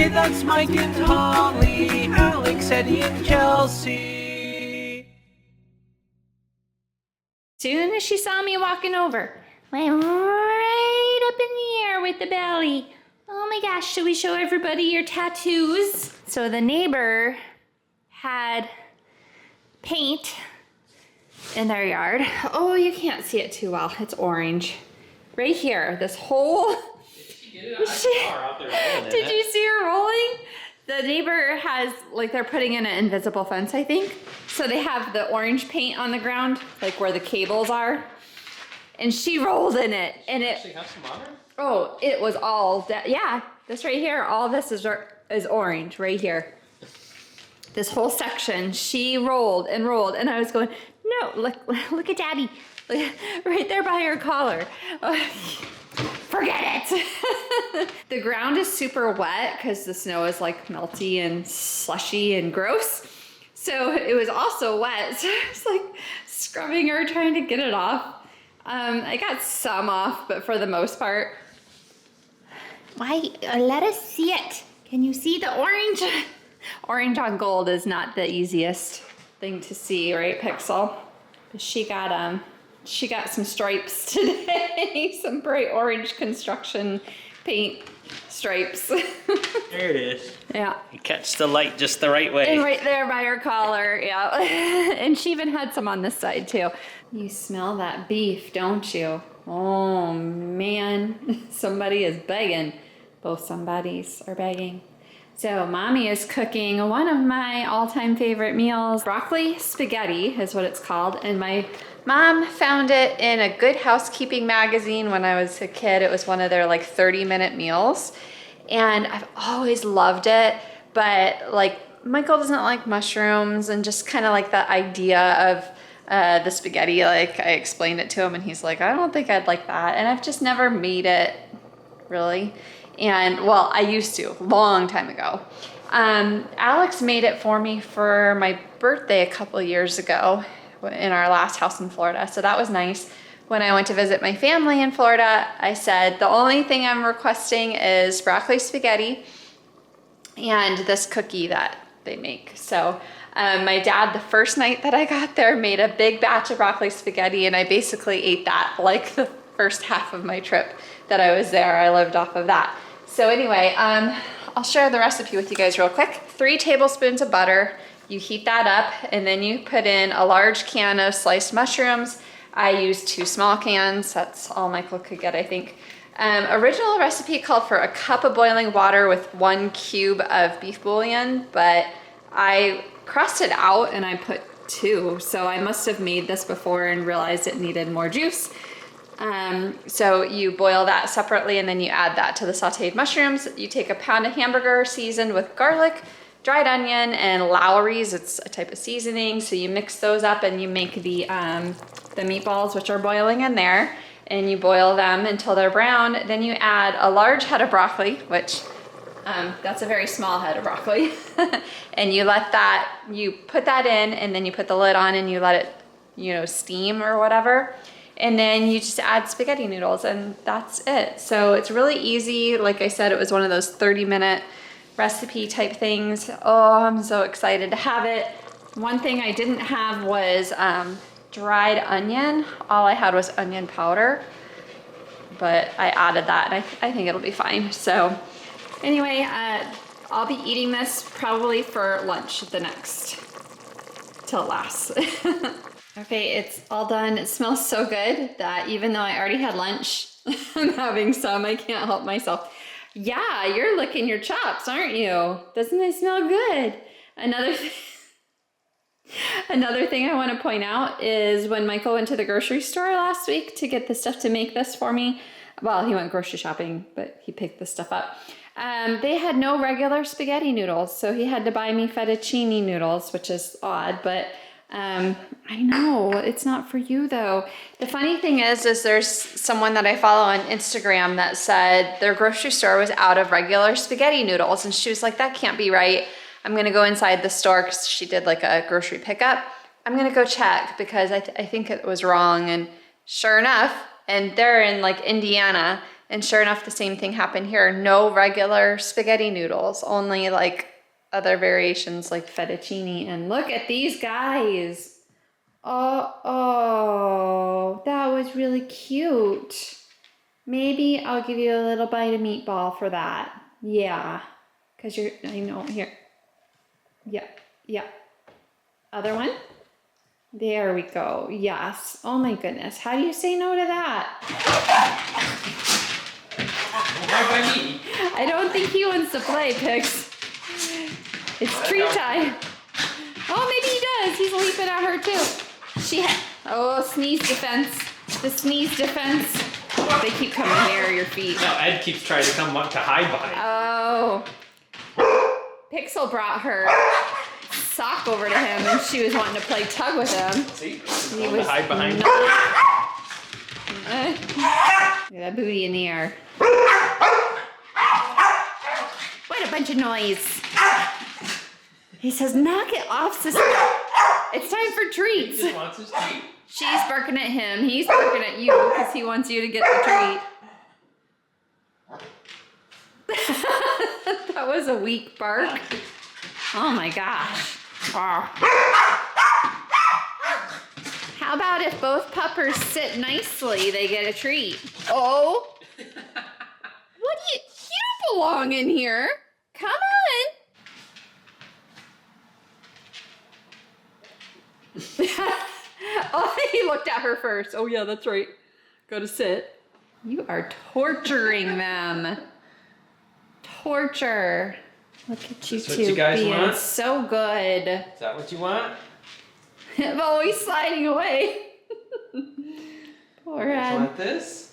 Hey, that's Mike and Holly, Alex, Eddie, and Chelsea. Soon as she saw me walking over, went right up in the air with the belly. Oh my gosh, should we show everybody your tattoos? So the neighbor had paint in their yard. Oh, you can't see it too well. It's orange. Right here, this whole... Did you see her rolling? The neighbor has, like, they're putting in an invisible fence, I think. So they have the orange paint on the ground, like where the cables are. And she rolled in it. And it actually have some on her? Oh, it was all, yeah, this right here, all this is orange right here. This whole section, she rolled and rolled. And I was going, no, look at Daddy. Right there by her collar. Forget it. The ground is super wet because the snow is like melty and slushy and gross. So it was also wet. So I was like scrubbing her, trying to get it off. I got some off, but for the most part. Why? Let us see it. Can you see the orange? Orange on gold is not the easiest thing to see, right, Pixel? But she got some stripes today, some bright orange construction paint stripes. There it is. Yeah. You catch the light just the right way. And right there by her collar, yeah. And she even had some on this side too. You smell that beef, don't you? Oh man, somebody is begging. Both somebodies are begging. So Mommy is cooking one of my all-time favorite meals. Broccoli spaghetti is what it's called. And my mom found it in a Good Housekeeping magazine when I was a kid. It was one of their like 30-minute meals. And I've always loved it. But like Michael doesn't like mushrooms, and just kind of like the idea of the spaghetti, like I explained it to him and he's like, I don't think I'd like that. And I've just never made it really. And well, I used to, long time ago. Alex made it for me for my birthday a couple years ago in our last house in Florida. So that was nice. When I went to visit my family in Florida, I said, the only thing I'm requesting is broccoli spaghetti and this cookie that they make. So my dad, the first night that I got there, made a big batch of broccoli spaghetti, and I basically ate that like the first half of my trip that I was there. I lived off of that. So anyway, I'll share the recipe with you guys real quick. 3 tablespoons of butter. You heat that up, and then you put in a large can of sliced mushrooms. I used 2 small cans. That's all Michael could get, I think. Original recipe called for a cup of boiling water with 1 cube of beef bouillon, but I crossed it out and I put 2. So I must have made this before and realized it needed more juice. So you boil that separately, and then you add that to the sauteed mushrooms. You take a pound of hamburger seasoned with garlic, dried onion, and Lowry's. It's a type of seasoning. So you mix those up and you make the meatballs, which are boiling in there, and you boil them until they're brown. Then you add a large head of broccoli, which that's a very small head of broccoli. And you put that in, and then you put the lid on and you let it, steam or whatever. And then you just add spaghetti noodles, and that's it. So it's really easy. Like I said, it was one of those 30-minute recipe type things. Oh, I'm so excited to have it. One thing I didn't have was dried onion. All I had was onion powder, but I added that, and I think it'll be fine. So anyway, I'll be eating this probably for lunch till it lasts. Okay, it's all done. It smells so good that even though I already had lunch, I'm having some. I can't help myself. Yeah, you're licking your chops, aren't you? Doesn't it smell good? Another thing I want to point out is when Michael went to the grocery store last week to get the stuff to make this for me. Well, he went grocery shopping, but he picked this stuff up. They had no regular spaghetti noodles, so he had to buy me fettuccine noodles, which is odd, but I know it's not for you though. The funny thing is there's someone that I follow on Instagram that said their grocery store was out of regular spaghetti noodles, and she was like, that can't be right. I'm gonna go inside the store, because she did like a grocery pickup. I'm gonna go check because I think it was wrong. And sure enough, and they're in like Indiana, And sure enough, the same thing happened here. No regular spaghetti noodles, only like other variations like fettuccine. And look at these guys. Oh, that was really cute. Maybe I'll give you a little bite of meatball for that. Yeah, because I know, here. Yeah. Other one? There we go. Yes. Oh my goodness. How do you say no to that? Why by me? I don't think he wants to play, Pix. It's treat time. Oh, maybe he does. He's leaping at her too. Oh, sneeze defense. The sneeze defense. They keep coming near your feet. No, Ed keeps trying to come up to hide behind. Oh. Pixel brought her sock over to him and she was wanting to play tug with him. See? He was hide behind. Look at that booty in the air. What a bunch of noise. He says, knock it off, sister. It's time for treats. He just wants his treat. She's barking at him. He's barking at you because he wants you to get the treat. That was a weak bark. Oh my gosh. Oh. How about if both puppers sit nicely, they get a treat? Oh. You don't belong in here. Come on. Oh, he looked at her first. Oh yeah, that's right. Go to sit. You are torturing them. Torture. Look at you Is this two what you guys being want? so good. Is that what you want? I'm always sliding away. Poor You Ed. want this?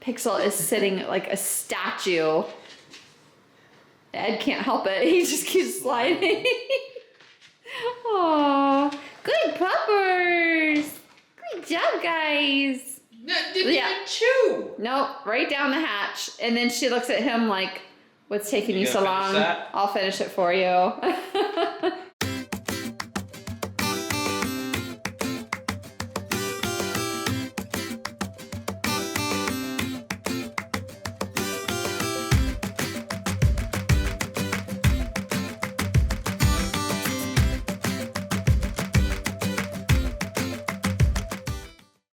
Pixel is sitting like a statue. Ed can't help it. He just keeps sliding. Aw, good puppers. Good job, guys. No, didn't even chew. Nope, right down the hatch. And then she looks at him like, what's taking you so gonna long? finish that? I'll finish it for you.